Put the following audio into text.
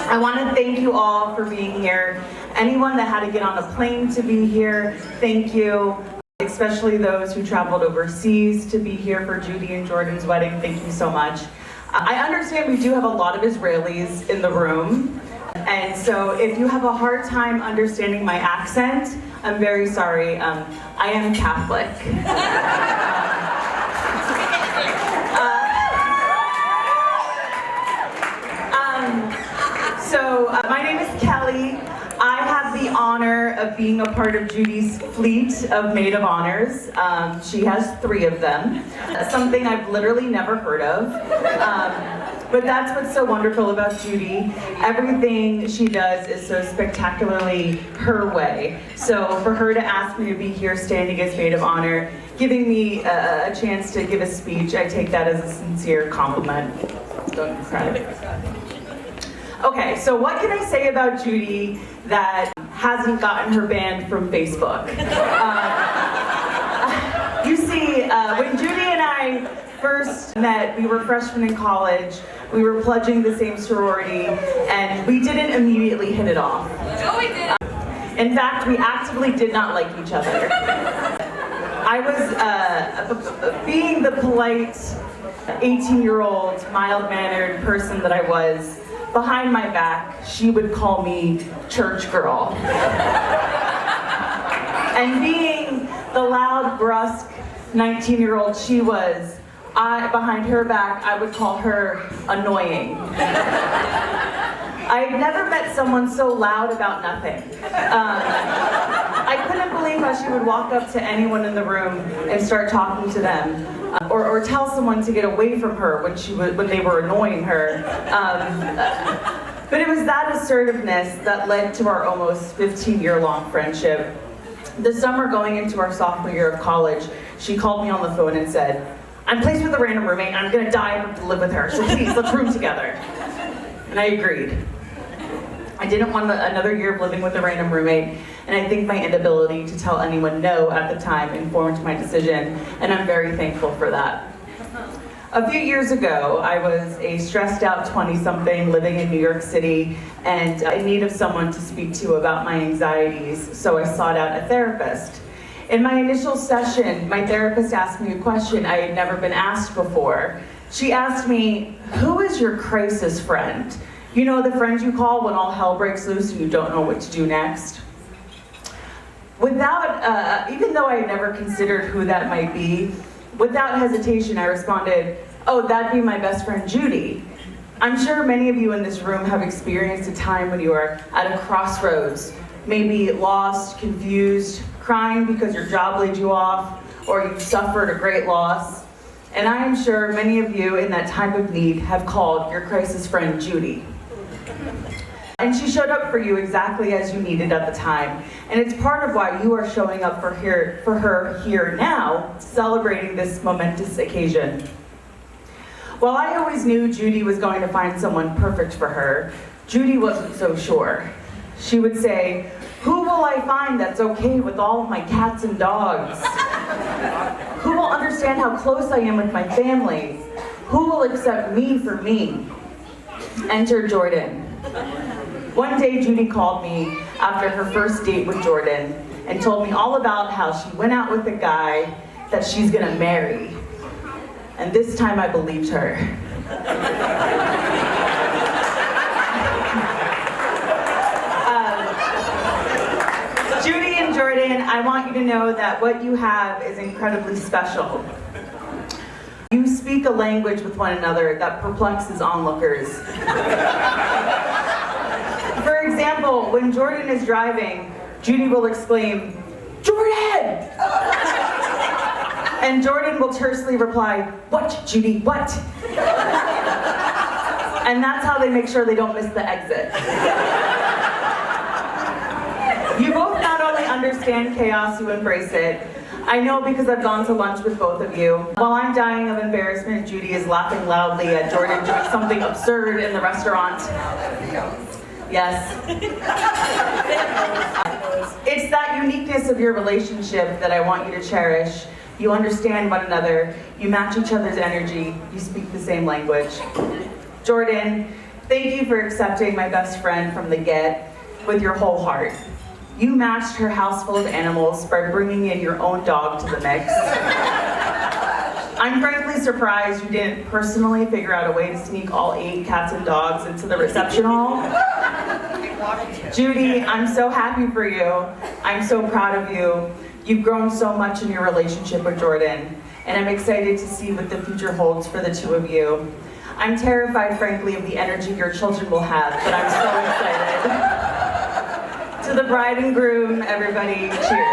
I want to thank you all for being here. Anyone that had to get on a plane to be here, thank you. Especially those who traveled overseas to be here for Judi and Jordan's wedding, thank you so much. I understand we do have a lot of Israelis in the room, and so if you have a hard time understanding my accent, I'm very sorry. I am Catholic. My name is Kelly. I have the honor of being a part of Judi's fleet of Maid of Honors. She has 3 of them. Something I've literally never heard of. But that's what's so wonderful about Judi. Everything she does is so spectacularly her way. So for her to ask me to be here standing as Maid of Honor, giving me a chance to give a speech, I take that as a sincere compliment. Don't cry. Okay, so what can I say about Judi that hasn't gotten her banned from Facebook? You see, when Judi and I first met, we were freshmen in college, we were pledging the same sorority, and we didn't immediately hit it off. No, we did. In fact, we actively did not like each other. I was being the polite 18-year-old, mild-mannered person that I was. Behind my back, she would call me church girl. And being the loud, brusque 19-year-old she was, behind her back, I would call her annoying. I had never met someone so loud about nothing. I couldn't believe how she would walk up to anyone in the room and start talking to them. Or tell someone to get away from her when they were annoying her. But it was that assertiveness that led to our almost 15-year-long friendship. The summer going into our sophomore year of college, she called me on the phone and said, "I'm placed with a random roommate and I'm gonna die and have to live with her, so please, let's room together." And I agreed. I didn't want another year of living with a random roommate, and I think my inability to tell anyone no at the time informed my decision, and I'm very thankful for that. A few years ago, I was a stressed out 20-something living in New York City and in need of someone to speak to about my anxieties, so I sought out a therapist. In my initial session, my therapist asked me a question I had never been asked before. She asked me, "Who is your crisis friend? You know, the friend you call when all hell breaks loose and you don't know what to do next?" Even though I had never considered who that might be, without hesitation I responded, "Oh, that'd be my best friend Judi." I'm sure many of you in this room have experienced a time when you are at a crossroads, maybe lost, confused, crying because your job laid you off, or you've suffered a great loss. And I am sure many of you in that time of need have called your crisis friend Judi. And she showed up for you exactly as you needed at the time. And it's part of why you are showing up for her here now, celebrating this momentous occasion. While I always knew Judi was going to find someone perfect for her, Judi wasn't so sure. She would say, "Who will I find that's okay with all of my cats and dogs? Who will understand how close I am with my family? Who will accept me for me?" Enter Jordan. One day Judi called me after her first date with Jordan and told me all about how she went out with a guy that she's gonna marry. And this time I believed her. Judi and Jordan, I want you to know that what you have is incredibly special. You speak a language with one another that perplexes onlookers. For example, when Jordan is driving, Judi will exclaim, "Jordan!" And Jordan will tersely reply, "What, Judi, what?" And that's how they make sure they don't miss the exit. You both not only understand chaos, you embrace it. I know because I've gone to lunch with both of you. While I'm dying of embarrassment, Judi is laughing loudly at Jordan doing something absurd in the restaurant. Yes. It's that uniqueness of your relationship that I want you to cherish. You understand one another, you match each other's energy, you speak the same language. Jordan, Thank you for accepting my best friend from the get with your whole heart. You matched her house full of animals by bringing in your own dog to the mix. I'm frankly surprised you didn't personally figure out a way to sneak all 8 cats and dogs into the reception hall. Judi, I'm so happy for you. I'm so proud of you. You've grown so much in your relationship with Jordan, and I'm excited to see what the future holds for the two of you. I'm terrified, frankly, of the energy your children will have, but I'm so excited. To the bride and groom, everybody, cheers.